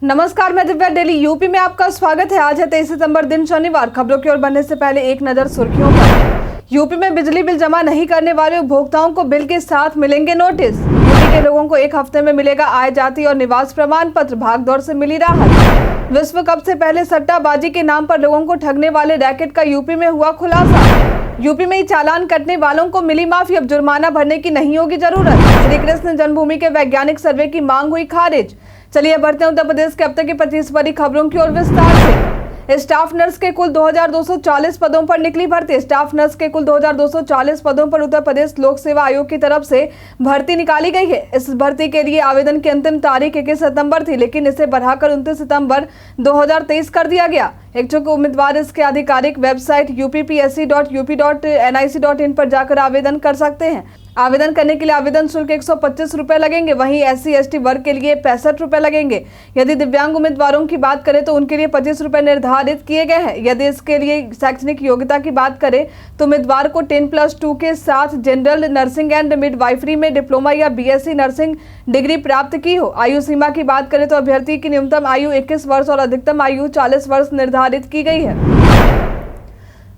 नमस्कार, मैं Divya. Daily UP में आपका स्वागत है। आज है 23 सितंबर, दिन शनिवार। खबरों की ओर बढ़ने से पहले एक नजर सुर्खियों पर। यूपी में बिजली बिल जमा नहीं करने वाले उपभोक्ताओं को बिल के साथ मिलेंगे नोटिस। यूपी के लोगों को एक हफ्ते में मिलेगा आय, जाति और निवास प्रमाण पत्र। भागदौड़ से मिली राहत। विश्व कप से पहले सट्टाबाजी के नाम पर लोगों को ठगने वाले रैकेट का यूपी में हुआ खुलासा। यूपी में ही चालान कटने वालों को मिली माफी। अब जुर्माना भरने की नहीं होगी जरूरत। श्री कृष्ण जन्मभूमि के वैज्ञानिक सर्वे की मांग हुई खारिज। चलिए बढ़ते हैं उत्तर प्रदेश के अब तक की 25 बड़ी खबरों की ओर विस्तार से। स्टाफ नर्स के कुल 2240 पदों पर निकली भर्ती। स्टाफ नर्स के कुल 2240 पदों पर उत्तर प्रदेश लोक सेवा आयोग की तरफ से भर्ती निकाली गई है। इस भर्ती के लिए आवेदन की अंतिम तारीख 21 सितंबर थी, लेकिन इसे बढ़ाकर 29 सितंबर 2023 कर दिया गया। इच्छुक उम्मीदवार इसके आधिकारिक वेबसाइट uppsc.up.nic.in पर जाकर आवेदन कर सकते हैं। आवेदन करने के लिए आवेदन शुल्क 125 रुपए लगेंगे। वहीं SC/ST वर्ग के लिए 65 रुपए लगेंगे। यदि दिव्यांग उम्मीदवारों की बात करें तो उनके लिए 25 रुपए निर्धारित किए गए हैं। यदि इसके लिए शैक्षणिक योग्यता की बात करें तो उम्मीदवार को 10+2 के साथ जनरल नर्सिंग एंड मिडवाइफरी में डिप्लोमा या BSc नर्सिंग डिग्री प्राप्त की हो। आयु सीमा की बात करें तो अभ्यर्थी की न्यूनतम आयु 21 वर्ष और अधिकतम आयु 40 वर्ष निर्धारित की गई है।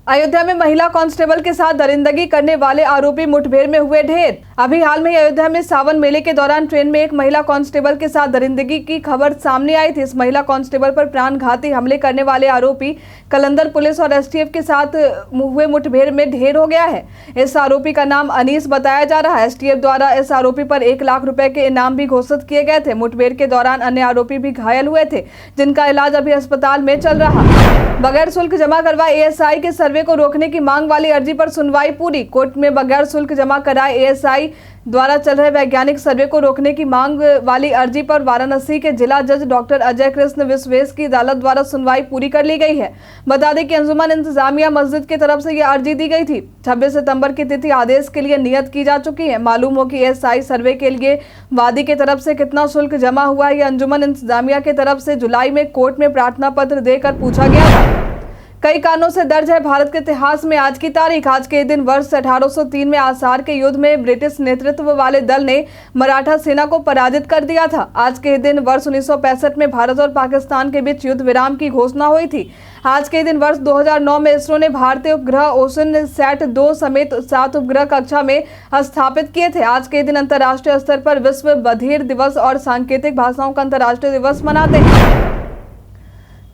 अयोध्या में महिला कांस्टेबल के साथ दरिंदगी करने वाले आरोपी मुठभेड़ में हुए ढेर। अभी हाल में ही अयोध्या में सावन मेले के दौरान ट्रेन में एक महिला कांस्टेबल के साथ दरिंदगी की खबर सामने आई थी। इस महिला कांस्टेबल पर प्राणघाती हमले करने वाले आरोपी कलंदर पुलिस और STF के साथ हुए मुठभेड़ में ढेर हो गया है। इस आरोपी का नाम अनीस बताया जा रहा है। STF द्वारा इस आरोपी पर 1 लाख रुपए के इनाम भी घोषित किए गए थे। मुठभेड़ के दौरान अन्य आरोपी भी घायल हुए थे, जिनका इलाज अभी अस्पताल में चल रहा। बगैर शुल्क जमा करवाए ASI के सर्वे को रोकने की मांग वाली अर्जी पर सुनवाई पूरी। कोर्ट में बगैर शुल्क जमा कराए ASI द्वारा चल रहे वैज्ञानिक सर्वे को रोकने की मांग वाली अर्जी पर वाराणसी के जिला जज डॉक्टर अजय कृष्ण विश्वेश की अदालत द्वारा सुनवाई पूरी कर ली गई है। बता दें कि अंजुमन इंतजामिया मस्जिद की तरफ से यह अर्जी दी गई थी। 26 सितंबर की तिथि आदेश के लिए नियत की जा चुकी है। मालूम हो कि ASI सर्वे के लिए वादी की तरफ से कितना शुल्क जमा हुआ है, यह अंजुमन इंतजामिया की तरफ से जुलाई में कोर्ट में प्रार्थना पत्र देकर पूछा गया था। कई कारणों से दर्ज है भारत के इतिहास में आज की तारीख। आज के दिन वर्ष 1803 में आसार के युद्ध में ब्रिटिश नेतृत्व वाले दल ने मराठा सेना को पराजित कर दिया था। आज के दिन वर्ष 1965 में भारत और पाकिस्तान के बीच युद्ध विराम की घोषणा हुई थी। आज के दिन वर्ष 2009 में इसरो ने भारतीय उपग्रह OSINSAT 2 समेत 7 उपग्रह कक्षा में स्थापित किए थे। आज के दिन अंतर्राष्ट्रीय स्तर पर विश्व बधिर दिवस और सांकेतिक भाषाओं का अंतर्राष्ट्रीय दिवस मनाते हैं।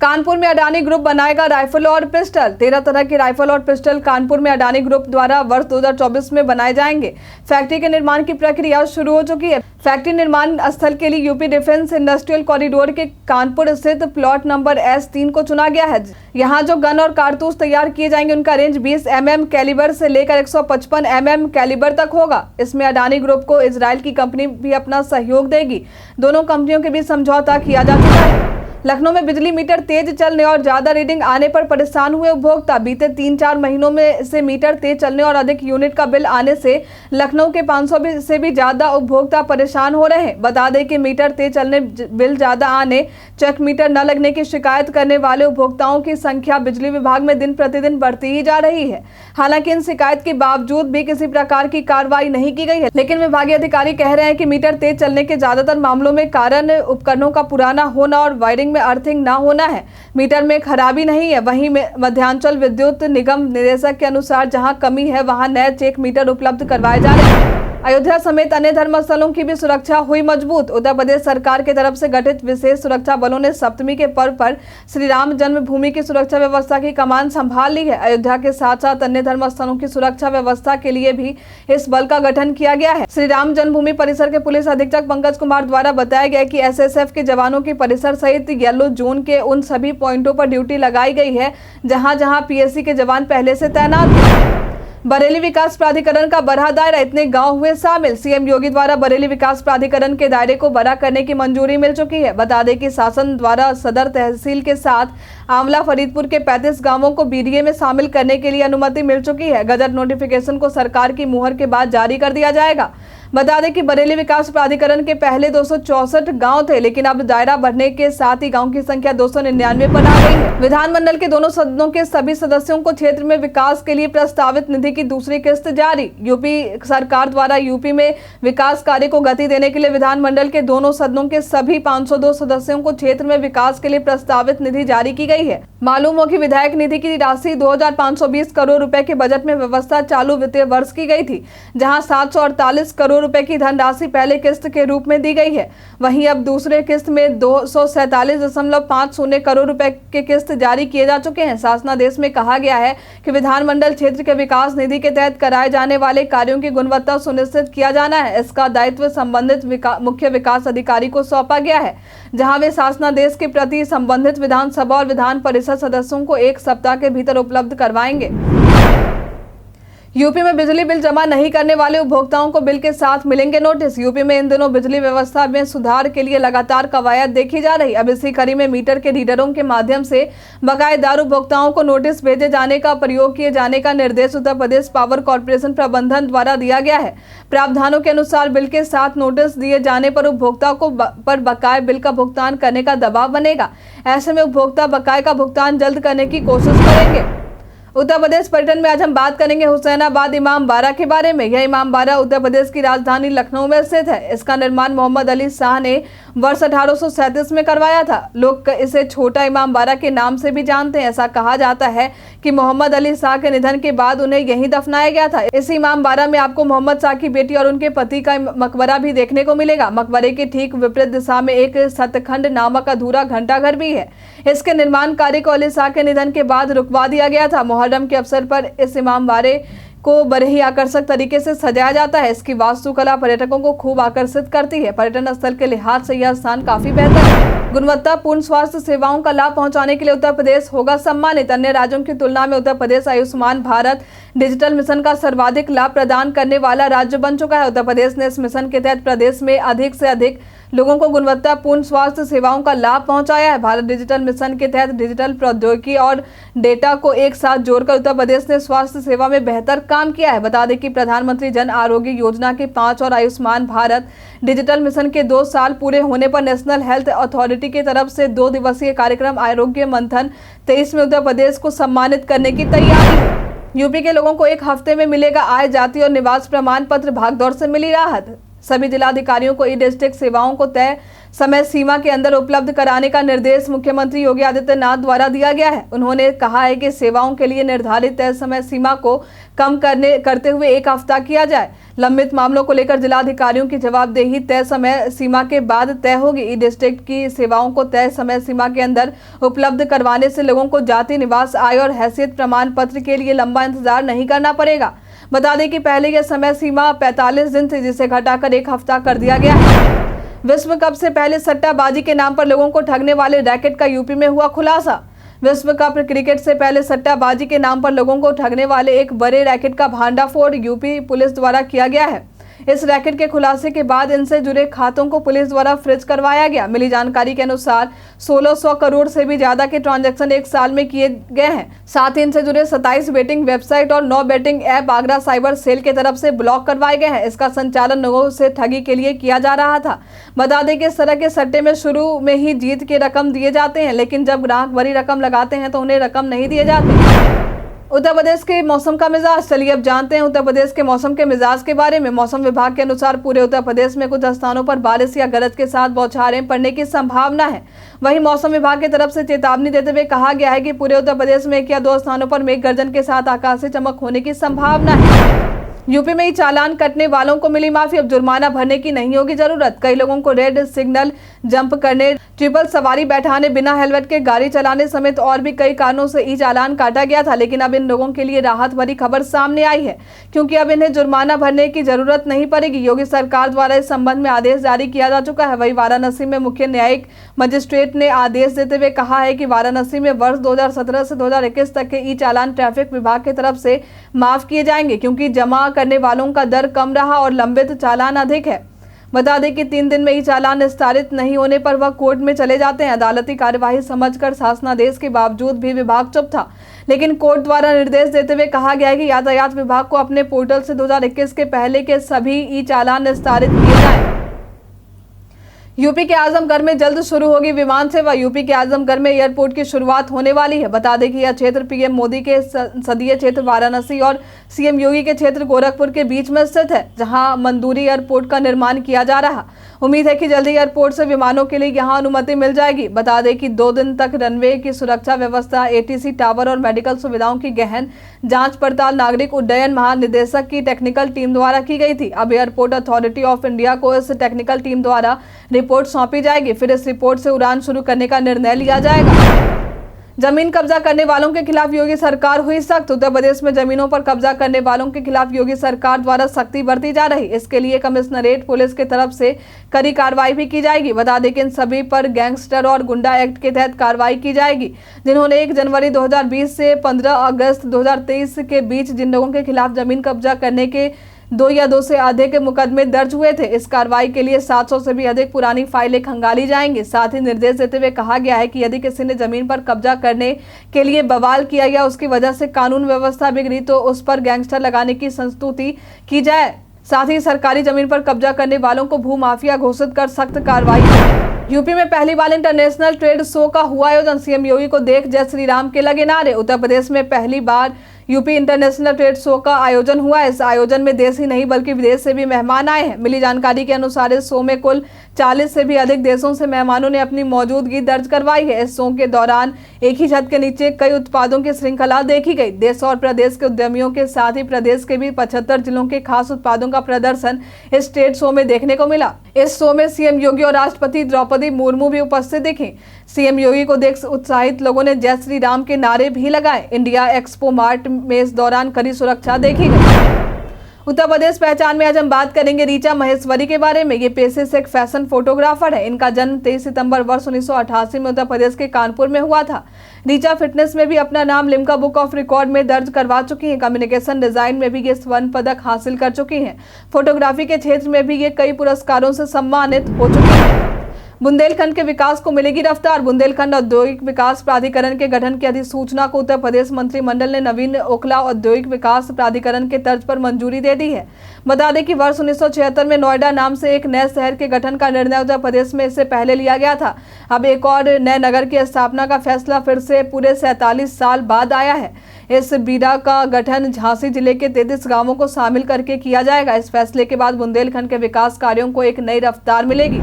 कानपुर में अडानी ग्रुप बनाएगा राइफल और पिस्टल। 13 तरह की राइफल और पिस्टल कानपुर में अडानी ग्रुप द्वारा वर्ष 2024 में बनाए जाएंगे। फैक्ट्री के निर्माण की प्रक्रिया शुरू हो चुकी है। फैक्ट्री निर्माण स्थल के लिए यूपी डिफेंस इंडस्ट्रियल कॉरिडोर के कानपुर स्थित प्लॉट नंबर S3 को चुना गया है। यहाँ जो गन और कारतूस तैयार किए जाएंगे उनका रेंज 20 mm कैलिबर से लेकर 155 mm कैलिबर तक होगा। इसमें अडानी ग्रुप को इजराइल की कंपनी भी अपना सहयोग देगी। दोनों कंपनियों के बीच समझौता किया जा चुका है। लखनऊ में बिजली मीटर तेज चलने और ज्यादा रीडिंग आने पर परेशान हुए उपभोक्ता। बीते 3-4 महीनों में से मीटर तेज चलने और अधिक यूनिट का बिल आने से लखनऊ के 500 से भी ज्यादा उपभोक्ता परेशान हो रहे हैं। बता दें कि मीटर तेज चलने, बिल ज्यादा आने, चेक मीटर न लगने की शिकायत करने वाले उपभोक्ताओं की संख्या बिजली विभाग में दिन प्रतिदिन बढ़ती ही जा रही है। हालांकि इन शिकायत के बावजूद भी किसी प्रकार की कार्रवाई नहीं की गई है, लेकिन विभागीय अधिकारी कह रहे हैं कि मीटर तेज चलने के ज्यादातर मामलों में कारण उपकरणों का पुराना होना और वायरिंग में अर्थिंग ना होना है। मीटर में खराबी नहीं है। वहीं मध्यांचल विद्युत निगम निदेशक के अनुसार जहां कमी है वहां नए चेक मीटर उपलब्ध करवाए जा रहे हैं। अयोध्या समेत अन्य धर्मस्थलों की भी सुरक्षा हुई मजबूत। उत्तर प्रदेश सरकार की तरफ से गठित विशेष सुरक्षा बलों ने सप्तमी के पर्व पर श्री राम जन्मभूमि की सुरक्षा व्यवस्था की कमान संभाल ली है। अयोध्या के साथ साथ अन्य धर्मस्थलों की सुरक्षा व्यवस्था के लिए भी इस बल का गठन किया गया है। श्री राम जन्मभूमि परिसर के पुलिस अधीक्षक पंकज कुमार द्वारा बताया गया कि SSF के जवानों की परिसर सहित येलो जोन के उन सभी पॉइंटों पर ड्यूटी लगाई गई है जहां जहां PSC के जवान पहले से तैनात थे। बरेली विकास प्राधिकरण का बढ़ा दायरा, इतने गांव हुए शामिल। CM योगी द्वारा बरेली विकास प्राधिकरण के दायरे को बड़ा करने की मंजूरी मिल चुकी है। बता दें कि शासन द्वारा सदर तहसील के साथ आंवला फरीदपुर के 35 गांवों को BDA में शामिल करने के लिए अनुमति मिल चुकी है। गजट नोटिफिकेशन को सरकार की मुहर के बाद जारी कर दिया जाएगा। बता दें कि बरेली विकास प्राधिकरण के पहले 264 गांव थे, लेकिन अब दायरा बढ़ने के साथ ही गांव की संख्या 299 पर आ गई है। विधानमंडल के दोनों सदनों के सभी सदस्यों को क्षेत्र में विकास के लिए प्रस्तावित निधि की दूसरी किस्त जारी। यूपी सरकार द्वारा यूपी में विकास कार्य को गति देने के लिए विधानमंडल के दोनों सदनों के सभी 502 सदस्यों को क्षेत्र में विकास के लिए प्रस्तावित निधि जारी की गई है। मालूम हो कि विधायक निधि की राशि 2520 करोड़ रुपए के बजट में व्यवस्था चालू वित्तीय वर्ष की गई थी, जहां 748 करोड़ रुपए की धनराशि पहले किस्त के रूप में दी गई है। वहीं अब दूसरे किस्त में 247.50 करोड़ रुपए के किस्त जारी किए जा चुके हैं। शासनादेश में कहा गया है कि विधानमंडल क्षेत्र के विकास निधि के तहत कराए जाने वाले कार्यों की गुणवत्ता सुनिश्चित किया जाना है। इसका दायित्व संबंधित मुख्य विकास अधिकारी को सौंपा गया है, जहां वे शासनादेश के प्रति संबंधित विधानसभा और विधान परिषद सदस्यों को 1 सप्ताह के भीतर उपलब्ध करवाएंगे। यूपी में बिजली बिल जमा नहीं करने वाले उपभोक्ताओं को बिल के साथ मिलेंगे नोटिस। यूपी में इन दिनों बिजली व्यवस्था में सुधार के लिए लगातार कवायद देखी जा रही। अब इसी कड़ी में मीटर के रीडरों के माध्यम से बकायेदार उपभोक्ताओं को नोटिस भेजे जाने का प्रयोग किए जाने का निर्देश उत्तर प्रदेश पावर कॉर्पोरेशन प्रबंधन द्वारा दिया गया है। प्रावधानों के अनुसार बिल के साथ नोटिस दिए जाने पर उपभोक्ता को पर बकाये बिल का भुगतान करने का दबाव बनेगा। ऐसे में उपभोक्ता बकाये का भुगतान जल्द करने की कोशिश करेंगे। उत्तर प्रदेश पर्यटन में आज हम बात करेंगे हुसैनाबाद इमामबाड़ा के बारे में। यह इमामबाड़ा उत्तर प्रदेश की राजधानी लखनऊ में स्थित है। इसका निर्माण मोहम्मद अली शाह ने वर्ष 1837 में करवाया था। लोग इसे छोटा इमामबाड़ा के नाम से भी जानते हैं। ऐसा कहा जाता है कि मोहम्मद अली शाह के निधन के बाद उन्हें यहीं दफनाया गया था। इस इमामबाड़ा में आपको मोहम्मद शाह की बेटी और उनके पति का मकबरा भी देखने को मिलेगा। मकबरे के ठीक विपरीत दिशा में एक सतखंड नामक अधूरा घंटाघर भी है। इसके निर्माण कार्य को अली शाह के निधन के बाद रुकवा दिया गया था। मुहर्रम के अवसर पर इस इमामबाड़े को बड़े ही आकर्षक तरीके से सजाया जाता है। इसकी वास्तुकला पर्यटकों को खूब आकर्षित करती है। पर्यटन स्थल के लिहाज से यह स्थान काफी बेहतर है। गुणवत्तापूर्ण स्वास्थ्य सेवाओं का लाभ पहुंचाने के लिए उत्तर प्रदेश होगा सम्मानित। अन्य राज्यों की तुलना में उत्तर प्रदेश आयुष्मान भारत डिजिटल मिशन का सर्वाधिक लाभ प्रदान करने वाला राज्य बन चुका है। उत्तर प्रदेश ने इस मिशन के तहत प्रदेश में अधिक से अधिक लोगों को गुणवत्तापूर्ण स्वास्थ्य सेवाओं का लाभ पहुंचाया है। भारत डिजिटल मिशन के तहत डिजिटल प्रौद्योगिकी और डेटा को एक साथ जोड़कर उत्तर प्रदेश ने स्वास्थ्य सेवा में बेहतर काम किया है। बता दें कि प्रधानमंत्री जन आरोग्य योजना के 5 और आयुष्मान भारत डिजिटल मिशन के 2 साल पूरे होने पर नेशनल हेल्थ अथॉरिटी की तरफ से 2 दिवसीय कार्यक्रम आरोग्य मंथन 23 में उत्तर प्रदेश को सम्मानित करने की तैयारी है। यूपी के लोगों को 1 हफ्ते में मिलेगा आय, जाति और निवास प्रमाण पत्र। भागदौड़ से मिली राहत। सभी जिलाधिकारियों को ई-डिस्ट्रिक्ट सेवाओं को तय समय सीमा के अंदर उपलब्ध कराने का निर्देश मुख्यमंत्री योगी आदित्यनाथ द्वारा दिया गया है। उन्होंने कहा है कि सेवाओं के लिए निर्धारित तय समय सीमा को कम करते हुए 1 हफ्ता किया जाए। लंबित मामलों को लेकर जिलाधिकारियों की जवाबदेही तय समय सीमा के बाद तय होगी। ई-डिस्ट्रिक्ट की सेवाओं को तय समय सीमा के अंदर उपलब्ध करवाने से लोगों को जाति, निवास, आय और हैसियत प्रमाण पत्र के लिए लंबा इंतजार नहीं करना पड़ेगा। बता दें कि पहले यह समय सीमा 45 दिन थी, जिसे घटाकर 1 हफ्ता कर दिया गया है। विश्व कप से पहले सट्टाबाजी के नाम पर लोगों को ठगने वाले रैकेट का यूपी में हुआ खुलासा। विश्व कप क्रिकेट से पहले सट्टाबाजी के नाम पर लोगों को ठगने वाले एक बड़े रैकेट का भांडाफोड़ यूपी पुलिस द्वारा किया गया है। इस रैकेट के खुलासे के बाद इनसे जुड़े खातों को पुलिस द्वारा फ्रीज करवाया गया। मिली जानकारी के अनुसार 1600 करोड़ से भी ज्यादा के ट्रांजैक्शन 1 साल में किए गए हैं। साथ ही इनसे जुड़े 27 बेटिंग वेबसाइट और 9 betting app Agra cyber cell की तरफ से ब्लॉक करवाए गए हैं। इसका संचालन लोगों से ठगी के लिए किया जा रहा था। बता दें कि इस तरह के सट्टे में शुरू में ही जीत के रकम दिए जाते हैं, लेकिन जब ग्राहक बड़ी रकम लगाते हैं तो उन्हें रकम नहीं दिए जाते। उत्तर प्रदेश के मौसम का मिजाज, चलिए अब जानते हैं उत्तर प्रदेश के मौसम के मिजाज के बारे में। मौसम विभाग के अनुसार पूरे उत्तर प्रदेश में कुछ स्थानों पर बारिश या गरज के साथ बौछारें पड़ने की संभावना है। वहीं मौसम विभाग की तरफ से चेतावनी देते हुए कहा गया है कि पूरे उत्तर प्रदेश में 1 या 2 स्थानों पर मेघ गर्जन के साथ आकाशीय चमक होने की संभावना है। यूपी में ही चालान कटने वालों को मिली माफी। अब जुर्माना भरने की नहीं होगी जरूरत। कई लोगों को रेड सिग्नल जंप करने, ट्रिपल सवारी बैठाने, बिना हेलमेट के गाड़ी चलाने समेत और भी कई कारणों से ई चालान काटा गया था। लेकिन अब इन लोगों के लिए राहत भरी खबर सामने आई है, क्योंकि अब इन्हें जुर्माना भरने की जरूरत नहीं पड़ेगी। योगी सरकार द्वारा इस संबंध में आदेश जारी किया जा चुका है। वही वाराणसी में मुख्य न्यायिक मजिस्ट्रेट ने आदेश देते हुए कहा है कि वाराणसी में वर्ष 2017 से 2021 तक के ई चालान ट्रैफिक विभाग की तरफ से माफ किए जाएंगे, क्योंकि जमा करने वालों का दर कम रहा और लंबित चालान अधिक है। बता दें कि 3 दिन में ई चालान निस्तारित नहीं होने पर वह कोर्ट में चले जाते हैं। अदालती कार्यवाही समझकर शासनादेश के बावजूद भी विभाग चुप था, लेकिन कोर्ट द्वारा निर्देश देते हुए कहा गया है कि यातायात विभाग को अपने पोर्टल से 2021 के पहले के सभी ई चालान निस्तारित किए जाएं। यूपी के आजमगढ़ में जल्द शुरू होगी विमान सेवा। यूपी के आजमगढ़ में एयरपोर्ट की शुरुआत होने वाली है। बता दें कि यह क्षेत्र पीएम मोदी के संसदीय क्षेत्र वाराणसी और सीएम योगी के क्षेत्र गोरखपुर के बीच में स्थित है, जहां मंदूरी एयरपोर्ट का निर्माण किया जा रहा। उम्मीद है कि जल्दी एयरपोर्ट से विमानों के लिए यहां अनुमति मिल जाएगी। बता दें कि 2 दिन तक रनवे की सुरक्षा व्यवस्था, एटीसी टावर और मेडिकल सुविधाओं की गहन जांच पड़ताल नागरिक उड्डयन महानिदेशक की टेक्निकल टीम द्वारा की गई थी। अब एयरपोर्ट अथॉरिटी ऑफ इंडिया को इस टेक्निकल टीम द्वारा रिपोर्ट सौंपी जाएगी। फिर इस रिपोर्ट से उड़ान शुरू करने का निर्णय लिया जाएगा। जमीन कब्जा करने वालों के खिलाफ योगी सरकार हुई सख्त। उत्तर प्रदेश में जमीनों पर कब्जा करने वालों के खिलाफ योगी सरकार द्वारा सख्ती बरती जा रही। इसके लिए कमिश्नरेट पुलिस की तरफ से कड़ी कार्रवाई भी की जाएगी। बता दें कि इन सभी पर गैंगस्टर और गुंडा एक्ट के तहत कार्रवाई की जाएगी, जिन्होंने 1 जनवरी 2020 से 15 अगस्त 2023 के बीच जिन लोगों के खिलाफ जमीन कब्जा करने के 2 या 2 से अधिक मुकदमे दर्ज हुए थे। इस कार्रवाई के लिए 700 से भी अधिक पुरानी फाइलें खंगाली जाएंगी। साथ ही निर्देश देते हुए कहा गया है कि यदि किसी ने जमीन पर कब्जा करने के लिए बवाल किया या उसकी वजह से कानून व्यवस्था बिगड़ी तो उस पर गैंगस्टर लगाने की संस्तुति की जाए। साथ ही सरकारी जमीन पर कब्जा करने वालों को भूमाफिया घोषित कर सख्त कार्रवाई। यूपी में पहली बार इंटरनेशनल ट्रेड शो का हुआ आयोजन। सीएम योगी को देख जय श्री राम के लगे नारे। उत्तर प्रदेश में पहली बार यूपी इंटरनेशनल ट्रेड शो का आयोजन हुआ है। इस आयोजन में देश ही नहीं बल्कि विदेश से भी मेहमान आए हैं। मिली जानकारी के अनुसार इस शो में कुल 40 से भी अधिक देशों से मेहमानों ने अपनी मौजूदगी दर्ज करवाई है। इस शो के दौरान एक ही छत के नीचे कई उत्पादों की श्रृंखला देखी गई। देश और प्रदेश के उद्यमियों के साथ ही प्रदेश के भी 75 जिलों के खास उत्पादों का प्रदर्शन इस ट्रेड शो में देखने को मिला। इस शो में सीएम योगी और राष्ट्रपति द्रौपदी मुर्मू भी उपस्थित दिखे। सीएम योगी को देख उत्साहित लोगों ने जय श्री राम के नारे भी लगाए। इंडिया एक्सपो मार्ट में इस दौरान कड़ी सुरक्षा देखी गई। उत्तर प्रदेश पहचान में आज हम बात करेंगे रीचा महेश्वरी के बारे में। ये पेशे से एक फैशन फोटोग्राफर है। इनका जन्म 23 सितंबर वर्ष 1988 में उत्तर प्रदेश के कानपुर में हुआ था। रीचा फिटनेस में भी अपना नाम लिम्का बुक ऑफ रिकॉर्ड में दर्ज करवा चुकी हैं। कम्युनिकेशन डिजाइन में भी ये स्वर्ण पदक हासिल कर चुकी हैं। फोटोग्राफी के क्षेत्र में भी ये कई पुरस्कारों से सम्मानित हो चुकी हैं। बुंदेलखंड के विकास को मिलेगी रफ्तार। बुंदेलखंड औद्योगिक विकास प्राधिकरण के गठन की अधिसूचना को उत्तर प्रदेश मंत्रिमंडल ने नवीन ओखला औद्योगिक विकास प्राधिकरण के तर्ज पर मंजूरी दे दी है। बता दें कि वर्ष 1976 में नोएडा नाम से एक नए शहर के गठन का निर्णय उत्तर प्रदेश में इससे पहले लिया गया था। अब एक और नए नगर की स्थापना का फैसला फिर से पूरे 47 साल बाद आया है। इस बीडा का गठन झांसी जिले के 33 गांवों को शामिल करके किया जाएगा। इस फैसले के बाद बुंदेलखंड के विकास कार्यों को एक नई रफ्तार मिलेगी।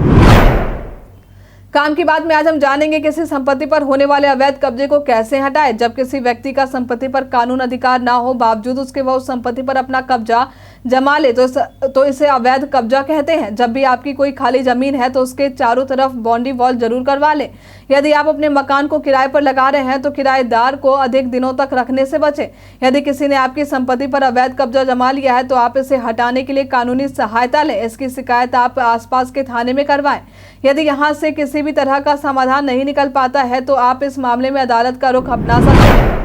काम की बात में आज हम जानेंगे किसी संपत्ति पर होने वाले अवैध कब्जे को कैसे हटाएं। जब किसी व्यक्ति का संपत्ति पर कानून अधिकार ना हो बावजूद उसके वह उस संपत्ति पर अपना कब्जा जमा ले तो इसे अवैध कब्जा कहते हैं। जब भी आपकी कोई खाली जमीन है तो उसके चारों तरफ बाउंड्री वॉल जरूर करवा लें। यदि आप अपने मकान को किराए पर लगा रहे हैं तो किराएदार को अधिक दिनों तक रखने से बचें। यदि किसी ने आपकी संपत्ति पर अवैध कब्जा जमा लिया है तो आप इसे हटाने के लिए कानूनी सहायता लें। इसकी शिकायत आप आसपास के थाने में करवाएं। यदि यहाँ से किसी भी तरह का समाधान नहीं निकल पाता है तो आप इस मामले में अदालत का रुख अपना सकते हैं।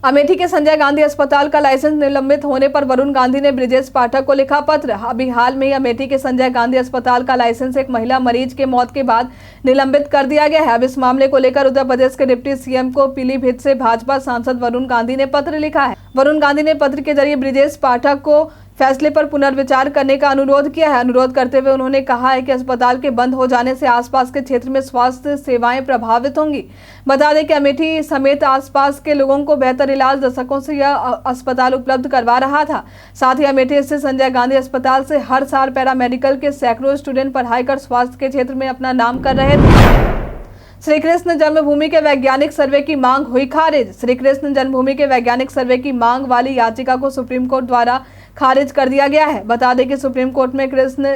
अमेठी के संजय गांधी अस्पताल का लाइसेंस निलंबित होने पर वरुण गांधी ने ब्रिजेश पाठक को लिखा पत्र। अभी हाल में ही अमेठी के संजय गांधी अस्पताल का लाइसेंस एक महिला मरीज के मौत के बाद निलंबित कर दिया गया है। अब इस मामले को लेकर उत्तर प्रदेश के डिप्टी सीएम को पीलीभीत से भाजपा सांसद वरुण गांधी ने पत्र लिखा है। वरुण गांधी ने पत्र के जरिए ब्रिजेश पाठक को फैसले पर पुनर्विचार करने का अनुरोध किया है। अनुरोध करते हुए उन्होंने कहा है कि अस्पताल के बंद हो जाने से आसपास के क्षेत्र में स्वास्थ्य सेवाएं प्रभावित होंगी। बता दें कि अमेठी समेत आसपास के लोगों को बेहतर इलाज दशकों से यह अस्पताल उपलब्ध करवा रहा था। साथ ही अमेठी स्थित संजय गांधी अस्पताल से हर साल पैरामेडिकल के सैकड़ों स्टूडेंट पढ़ाई कर स्वास्थ्य के क्षेत्र में अपना नाम कर रहे थे। श्री कृष्ण जन्मभूमि के वैज्ञानिक सर्वे की मांग हुई खारिज। श्री कृष्ण जन्मभूमि के वैज्ञानिक सर्वे की मांग वाली याचिका को सुप्रीम कोर्ट द्वारा खारिज कर दिया गया है। बता दें कि सुप्रीम कोर्ट में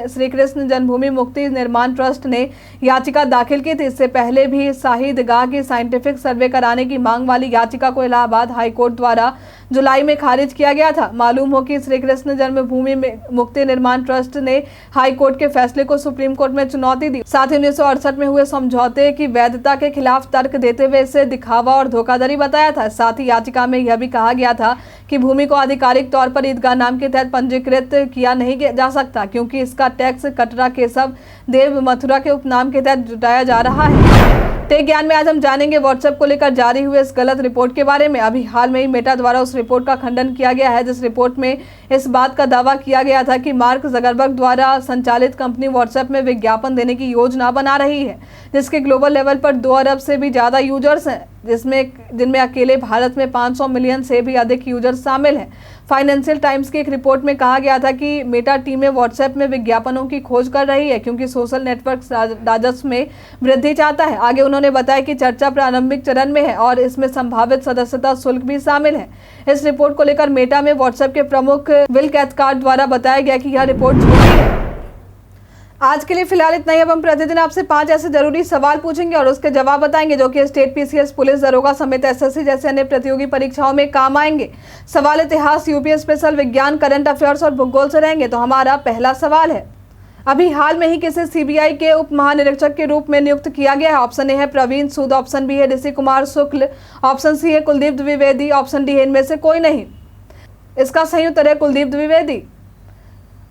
श्री कृष्ण जन्मभूमि मुक्ति निर्माण ट्रस्ट ने याचिका दाखिल की थी। इससे पहले भी शाही दरगाह की साइंटिफिक सर्वे कराने की मांग वाली याचिका को इलाहाबाद हाईकोर्ट द्वारा जुलाई में खारिज किया गया था। मालूम हो कि श्री कृष्ण जन्मभूमि मुक्ति निर्माण ट्रस्ट ने हाई कोर्ट के फैसले को सुप्रीम कोर्ट में चुनौती दी। साथ ही 1968 में हुए समझौते की वैधता के खिलाफ तर्क देते हुए इसे दिखावा और धोखाधड़ी बताया था। साथ ही याचिका में यह भी कहा गया था कि भूमि को आधिकारिक तौर पर ईदगाह नाम के तहत पंजीकृत किया नहीं जा सकता, क्योंकि इसका टैक्स कटरा केशव देव मथुरा के उपनाम के तहत जुटाया जा रहा है। टेक ज्ञान में आज हम जानेंगे व्हाट्सएप को लेकर जारी हुए इस गलत रिपोर्ट के बारे में। अभी हाल में ही मेटा द्वारा उस रिपोर्ट का खंडन किया गया है जिस रिपोर्ट में इस बात का दावा किया गया था कि मार्क जकरबर्ग द्वारा संचालित कंपनी व्हाट्सएप में विज्ञापन देने की योजना बना रही है, जिसके ग्लोबल लेवल पर 2 अरब से भी ज्यादा यूजर्स हैं, जिनमें अकेले भारत में 500 मिलियन से भी अधिक यूजर्स शामिल हैं। फाइनेंशियल टाइम्स की एक रिपोर्ट में कहा गया था कि मेटा टीमें व्हाट्सएप में विज्ञापनों की खोज कर रही है, क्योंकि सोशल नेटवर्क राजस्व में वृद्धि चाहता है। आगे उन्होंने बताया कि चर्चा प्रारंभिक चरण में है और इसमें संभावित सदस्यता शुल्क भी शामिल है। इस रिपोर्ट को लेकर मेटा में व्हाट्सएप के प्रमुख विल कैथकार्ट द्वारा बताया गया कि यह रिपोर्ट झूठी है। आज के लिए फिलहाल इतना ही। अब हम प्रतिदिन आपसे 5 ऐसे जरूरी सवाल पूछेंगे और उसके जवाब बताएंगे जो कि स्टेट पीसीएस, पुलिस दरोगा समेत एसएससी जैसे अन्य प्रतियोगी परीक्षाओं में काम आएंगे। सवाल इतिहास, यूपी स्पेशल, विज्ञान, करंट अफेयर्स और भूगोल से रहेंगे। तो हमारा पहला सवाल है, अभी हाल में ही किसे सीबीआई के उप महानिरीक्षक के रूप में नियुक्त किया गया है? ऑप्शन ए है प्रवीण सूद, ऑप्शन बी है ऋषि कुमार शुक्ल, ऑप्शन सी है कुलदीप द्विवेदी, ऑप्शन डी है इनमें से कोई नहीं। इसका सही उत्तर है कुलदीप द्विवेदी।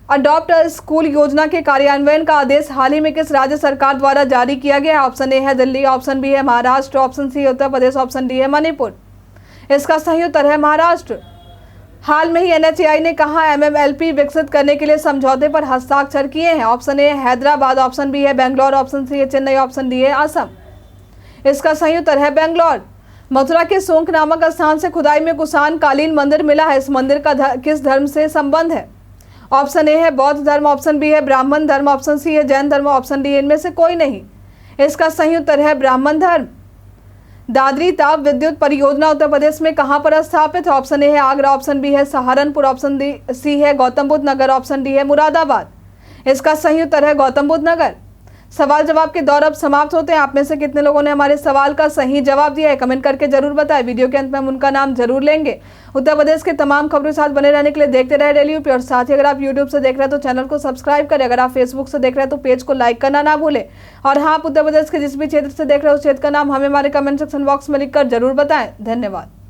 अडॉप्ट स्कूल योजना के कार्यान्वयन का आदेश हाल ही में किस राज्य सरकार द्वारा जारी किया गया है? ऑप्शन ए है दिल्ली, ऑप्शन बी है महाराष्ट्र, ऑप्शन सी है उत्तर प्रदेश, ऑप्शन डी है मणिपुर। इसका सही उत्तर है महाराष्ट्र। हाल में ही एनएचएआई ने कहा एमएमएलपी विकसित करने के लिए समझौते पर हस्ताक्षर किए हैं? ऑप्शन ए है हैदराबाद, ऑप्शन बी है बेंगलोर, ऑप्शन सी है चेन्नई, ऑप्शन डी है असम। इसका सही उत्तर है बेंगलोर। मथुरा के सोंक नामक स्थान से खुदाई में कुषाण कालीन मंदिर मिला है। इस मंदिर का किस धर्म से संबंध है? ऑप्शन ए है बौद्ध धर्म, ऑप्शन बी है ब्राह्मण धर्म, ऑप्शन सी है जैन धर्म, ऑप्शन डी इनमें से कोई नहीं। इसका सही उत्तर है ब्राह्मण धर्म। दादरी ताप विद्युत परियोजना उत्तर प्रदेश में कहां पर स्थापित है? ऑप्शन ए है आगरा, ऑप्शन बी है सहारनपुर, ऑप्शन सी है गौतम बुद्ध नगर, ऑप्शन डी है मुरादाबाद। इसका सही उत्तर है गौतम बुद्ध नगर। सवाल जवाब के दौर अब समाप्त होते हैं। आप में से कितने लोगों ने हमारे सवाल का सही जवाब दिया है कमेंट करके जरूर बताएं। वीडियो के अंत में हम उनका नाम जरूर लेंगे। उत्तर प्रदेश के तमाम खबरों के साथ बने रहने के लिए देखते रहे डेली यूपी। और साथ ही अगर आप यूट्यूब से देख रहे हैं तो चैनल को सब्सक्राइब करें। अगर आप फेसबुक से देख रहे हैं तो पेज को लाइक करना ना भूलें। और हाँ, आप उत्तर प्रदेश के जिस भी क्षेत्र से देख रहे हो उस क्षेत्र का नाम हमें हमारे कमेंट सेक्शन बॉक्स में लिखकर जरूर बताएं। धन्यवाद।